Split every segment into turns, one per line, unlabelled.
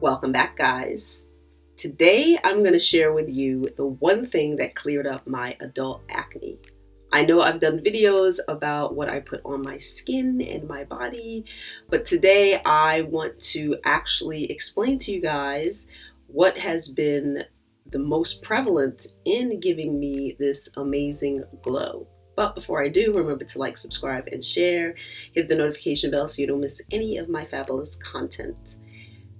Welcome back, guys. Today I'm going to share with you the one thing that cleared up my adult acne. I know I've done videos about what I put on my skin and my body, but today I want to actually explain to you guys what has been the most prevalent in giving me this amazing glow. But before I do, remember to like, subscribe, and share. Hit the notification bell so you don't miss any of my fabulous content.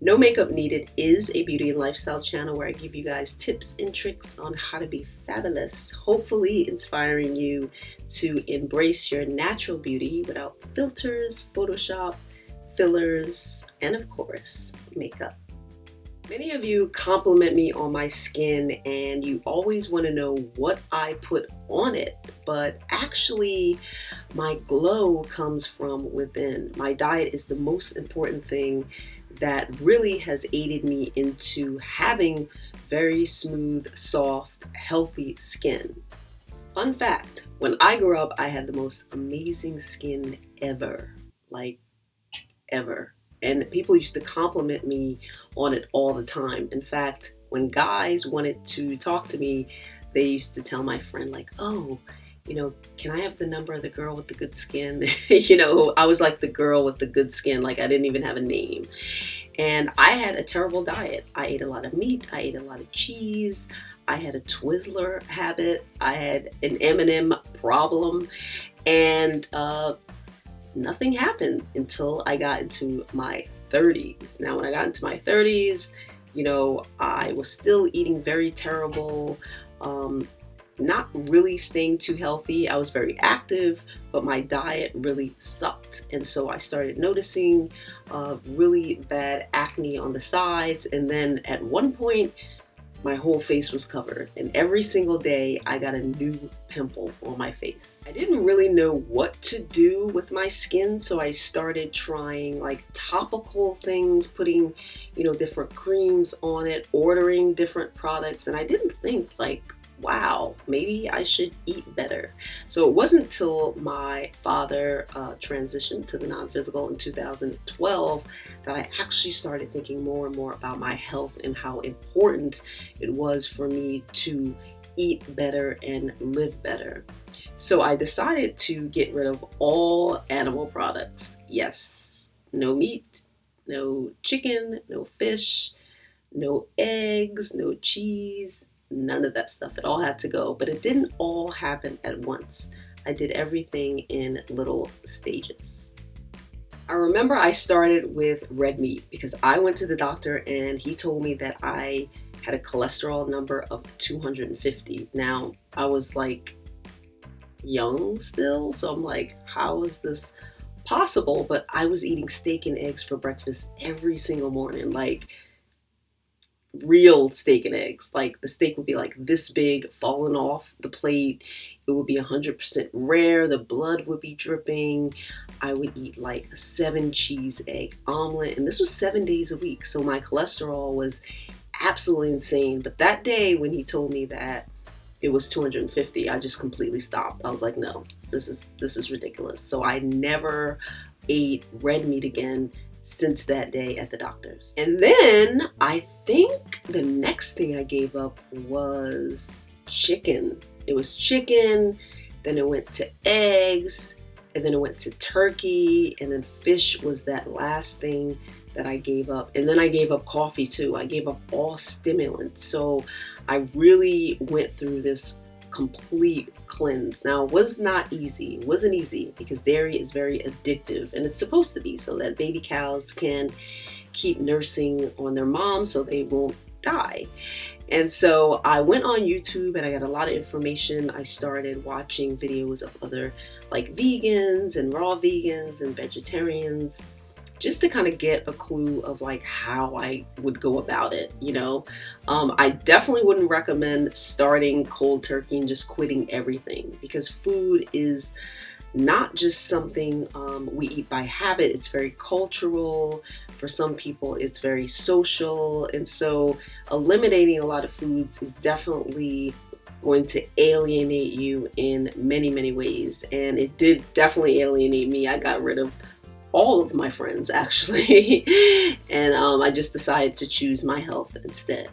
No Makeup Needed is a beauty and lifestyle channel where I give you guys tips and tricks on how to be fabulous, hopefully inspiring you to embrace your natural beauty without filters, Photoshop, fillers, and of course, makeup. Many of you compliment me on my skin and you always want to know what I put on it, but actually my glow comes from within. My diet is the most important thing that really has aided me into having very smooth, soft, healthy skin. Fun fact, when I grew up, I had the most amazing skin ever, like ever. And people used to compliment me on it all the time. In fact, when guys wanted to talk to me, they used to tell my friend like, oh, can I have the number of the girl with the good skin? I was like the girl with the good skin, like I didn't even have a name. And I had a terrible diet. I ate a lot of meat, I ate a lot of cheese, I had a Twizzler habit, I had an M&M problem, and nothing happened until I got into my 30s. Now, when I got into my 30s, I was still eating very terrible, not really staying too healthy. I was very active, but my diet really sucked. And so I started noticing really bad acne on the sides. And then at one point, my whole face was covered. And every single day, I got a new pimple on my face. I didn't really know what to do with my skin, so I started trying like topical things, putting, different creams on it, ordering different products. And I didn't think like, wow, maybe I should eat better. So it wasn't till my father transitioned to the non-physical in 2012 that I actually started thinking more and more about my health and how important it was for me to eat better and live better. So I decided to get rid of all animal products. Yes, no meat, no chicken, no fish, no eggs, no cheese, none of that stuff. It all had to go, but it didn't all happen at once. I did everything in little stages. I remember I started with red meat because I went to the doctor and he told me that I had a cholesterol number of 250. Now, I was like young still, so I'm like, how is this possible? But I was eating steak and eggs for breakfast every single morning, like real steak and eggs. Like the steak would be like this big, falling off the plate. It would be 100% rare. The blood would be dripping. I would eat like a 7 cheese egg omelet, and this was 7 days a week. So my cholesterol was absolutely insane. But that day when he told me that it was 250, I just completely stopped. I was like, no, this is ridiculous. So I never ate red meat again since that day at the doctor's. And then I think the next thing I gave up was chicken. It was chicken, then it went to eggs, and then it went to turkey, and then fish was that last thing that I gave up. And then I gave up coffee too. I gave up all stimulants. So I really went through this complete cleanse. Now, it was not easy. It wasn't easy because dairy is very addictive, and it's supposed to be so that baby cows can keep nursing on their moms so they won't die. And so I went on YouTube and I got a lot of information. I started watching videos of other like vegans and raw vegans and vegetarians, just to kind of get a clue of like how I would go about it, I definitely wouldn't recommend starting cold turkey and just quitting everything, because food is not just something we eat by habit. It's very cultural. For some people, it's very social. And so eliminating a lot of foods is definitely going to alienate you in many, many ways. And it did definitely alienate me. I got rid of all of my friends actually. And I just decided to choose my health instead.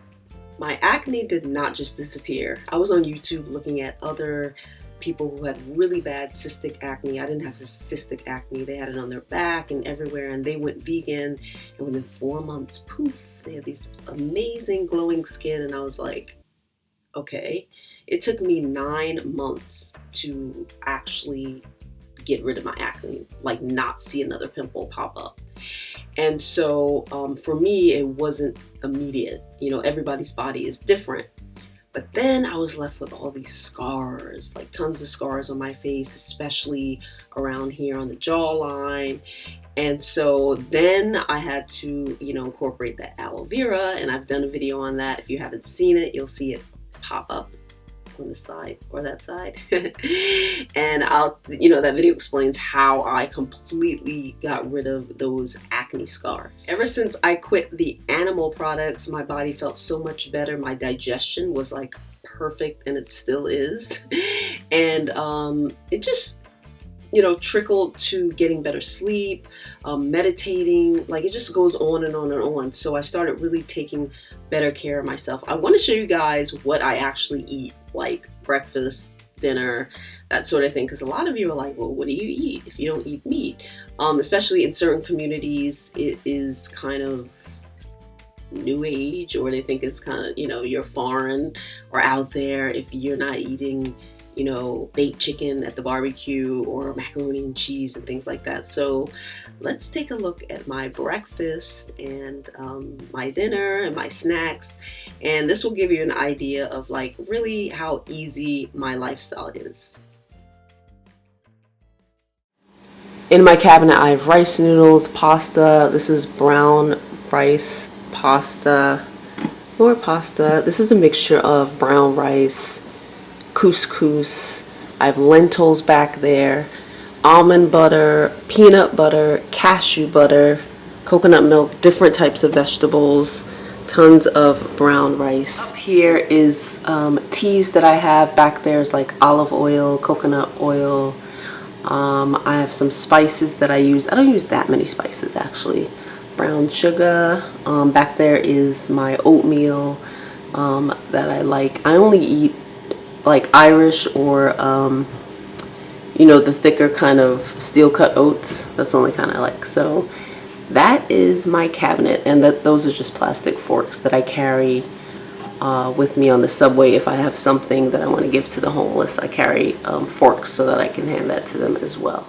My acne did not just disappear. I was on YouTube looking at other people who had really bad cystic acne. I didn't have this cystic acne. They had it on their back and everywhere, and they went vegan, and within 4 months, poof, they had these amazing glowing skin. And I was like, okay. It took me 9 months to actually get rid of my acne, like not see another pimple pop up. And so for me, it wasn't immediate. You know, everybody's body is different. But then I was left with all these scars, like tons of scars on my face, especially around here on the jawline. And so then I had to, you know, incorporate that aloe vera, and I've done a video on that. If you haven't seen it, you'll see it pop up on the side or that side. And that video explains how I completely got rid of those acne scars. Ever since I quit the animal products, my body felt so much better. My digestion was like perfect, and it still is. And it just, you know, trickled to getting better sleep, meditating, like it just goes on and on and on. So I started really taking better care of myself. I want to show you guys what I actually eat, like breakfast, dinner, that sort of thing, because a lot of you are like, well, what do you eat if you don't eat meat? Especially in certain communities, it is kind of new age, or they think it's kind of, you know, you're foreign or out there if you're not eating, you know, baked chicken at the barbecue or macaroni and cheese and things like that. So let's take a look at my breakfast and my dinner and my snacks. And this will give you an idea of like really how easy my lifestyle is. In my cabinet, I have rice noodles, pasta. This is brown rice, pasta, more pasta. This is a mixture of brown rice, couscous, I have lentils back there, almond butter, peanut butter, cashew butter, coconut milk, different types of vegetables, tons of brown rice. Up here is teas that I have. Back there is like olive oil, coconut oil. I have some spices that I use. I don't use that many spices actually. Brown sugar. Back there is my oatmeal that I like. I only eat like Irish or you know, the thicker kind of steel cut oats. That's the only kind I like. So that is my cabinet, and those are just plastic forks that I carry with me on the subway. If I have something that I want to give to the homeless, I carry forks so that I can hand that to them as well.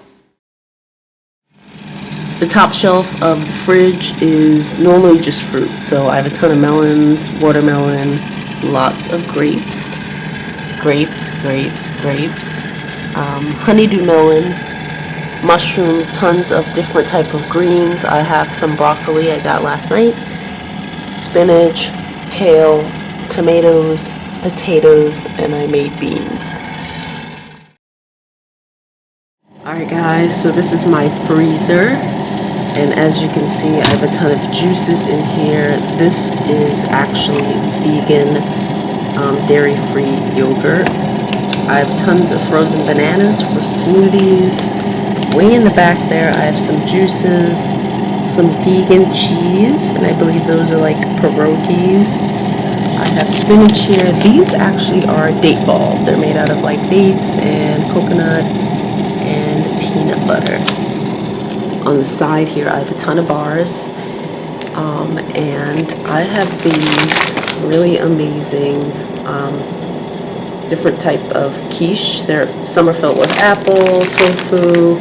The top shelf of the fridge is normally just fruit. So I have a ton of melons, watermelon, lots of grapes, honeydew melon, mushrooms, tons of different type of greens. I have some broccoli I got last night, spinach, kale, tomatoes, potatoes, and I made beans. Alright guys, so this is my freezer, and as you can see I have a ton of juices in here. This is actually vegan, dairy-free yogurt. I have tons of frozen bananas for smoothies. Way in the back there I have some juices, some vegan cheese, and I believe those are like pierogies. I have spinach here. These actually are date balls. They're made out of like dates and coconut and peanut butter. On the side here I have a ton of bars, and I have these really amazing different type of quiche. Some are filled with apple, tofu.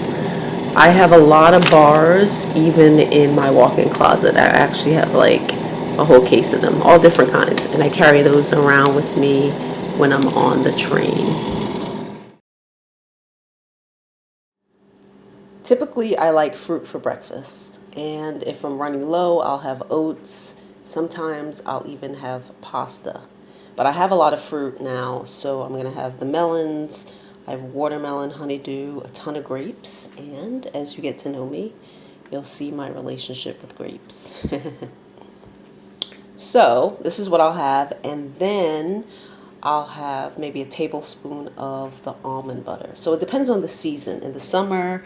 I have a lot of bars even in my walk-in closet. I actually have like a whole case of them, all different kinds, and I carry those around with me when I'm on the train. Typically I like fruit for breakfast, and if I'm running low I'll have oats. Sometimes I'll even have pasta. But I have a lot of fruit now, so I'm going to have the melons, I have watermelon, honeydew, a ton of grapes, and as you get to know me, you'll see my relationship with grapes. So this is what I'll have, and then I'll have maybe a tablespoon of the almond butter. So it depends on the season. In the summer,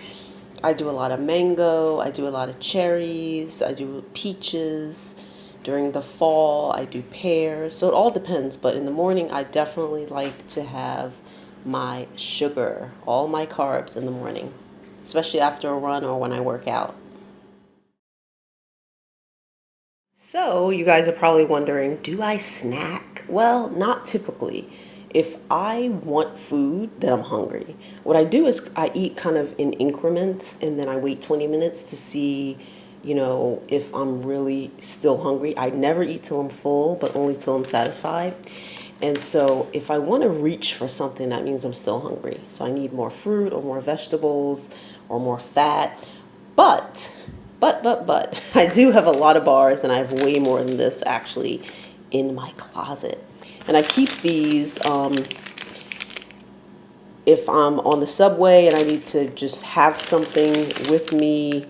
I do a lot of mango, I do a lot of cherries, I do peaches. During the fall, I do pears. So it all depends, but in the morning, I definitely like to have my sugar, all my carbs in the morning, especially after a run or when I work out. So, you guys are probably wondering, do I snack? Well, not typically. If I want food, then I'm hungry. What I do is I eat kind of in increments and then I wait 20 minutes to see, if I'm really still hungry. I never eat till I'm full, but only till I'm satisfied. And so if I want to reach for something, that means I'm still hungry. So I need more fruit or more vegetables or more fat. But, but, I do have a lot of bars and I have way more than this actually in my closet. And I keep these if I'm on the subway and I need to just have something with me.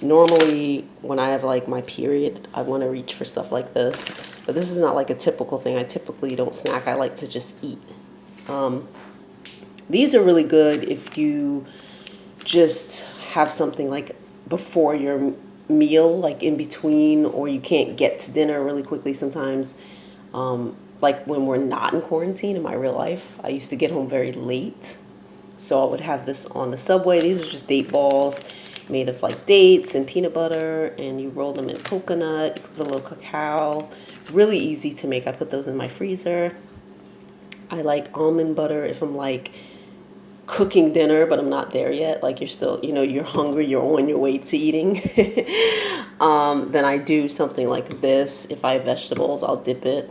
Normally when I have like my period, I want to reach for stuff like this. But this is not like a typical thing. I typically don't snack. I like to just eat. These are really good if you just have something like before your meal, like in between, or you can't get to dinner really quickly sometimes. Like when we're not in quarantine in my real life, I used to get home very late. So I would have this on the subway. These are just date balls made of like dates and peanut butter, and you roll them in coconut. You can put a little cacao. Really easy to make. I put those in my freezer. I like almond butter if I'm like cooking dinner, but I'm not there yet. Like you're still, you're hungry, you're on your way to eating. Then I do something like this. If I have vegetables, I'll dip it.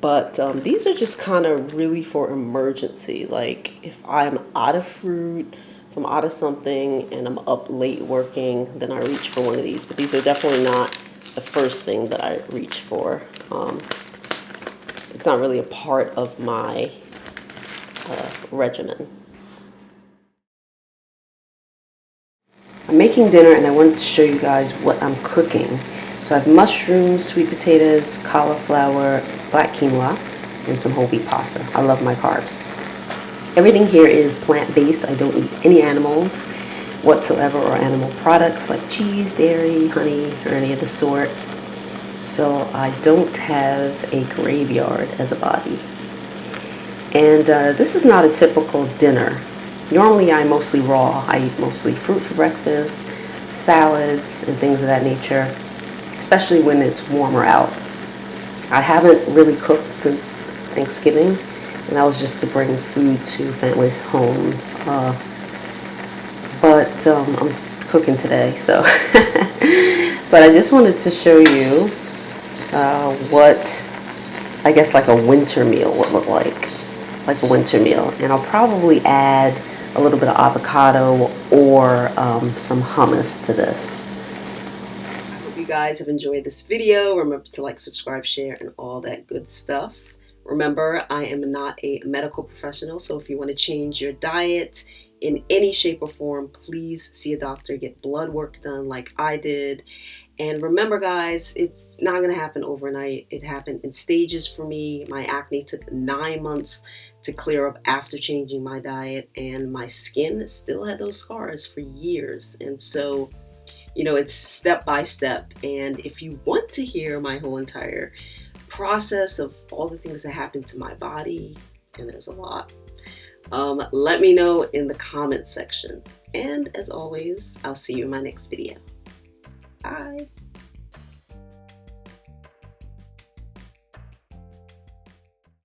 But these are just kind of really for emergency. Like if I'm out of fruit, if I'm out of something and I'm up late working, then I reach for one of these. But these are definitely not the first thing that I reach for. It's not really a part of my regimen. I'm making dinner and I wanted to show you guys what I'm cooking. So I have mushrooms, sweet potatoes, cauliflower, black quinoa, and some whole wheat pasta. I love my carbs. Everything here is plant-based. I don't eat any animals whatsoever or animal products like cheese, dairy, honey, or any of the sort. So I don't have a graveyard as a body. And this is not a typical dinner. Normally I mostly raw. I eat mostly fruit for breakfast, salads, and things of that nature, especially when it's warmer out. I haven't really cooked since Thanksgiving, and that was just to bring food to families' home. But I'm cooking today, so. But I just wanted to show you what I guess like a winter meal would look like a winter meal. And I'll probably add a little bit of avocado or some hummus to this. I hope you guys have enjoyed this video. Remember to like, subscribe, share, and all that good stuff. Remember, I am not a medical professional, so if you want to change your diet in any shape or form, please see a doctor, get blood work done like I did. And remember, guys, it's not going to happen overnight. It happened in stages for me. My acne took 9 months to clear up after changing my diet, and my skin still had those scars for years. And so, it's step by step. And if you want to hear my whole entire process of all the things that happened to my body, and there's a lot, let me know in the comments section. And as always, I'll see you in my next video. Bye.